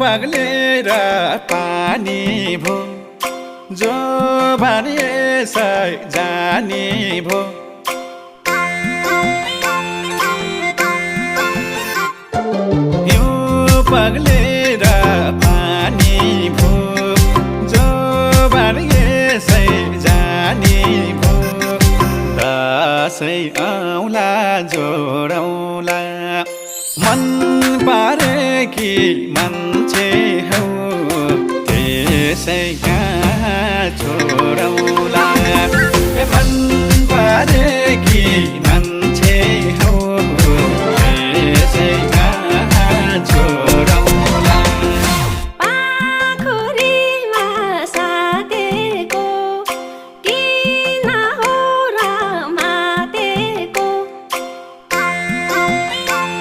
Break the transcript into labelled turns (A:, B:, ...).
A: बग्लेर पानी भो जो भने यसै जानी भो हिउँ बग्लेर पानी भो जो भने यसै जानी भो दसैँ आउला जोडौला मन पारेकी मान्छे हौ त्यसै कहाँ छोडौला मन पारेकी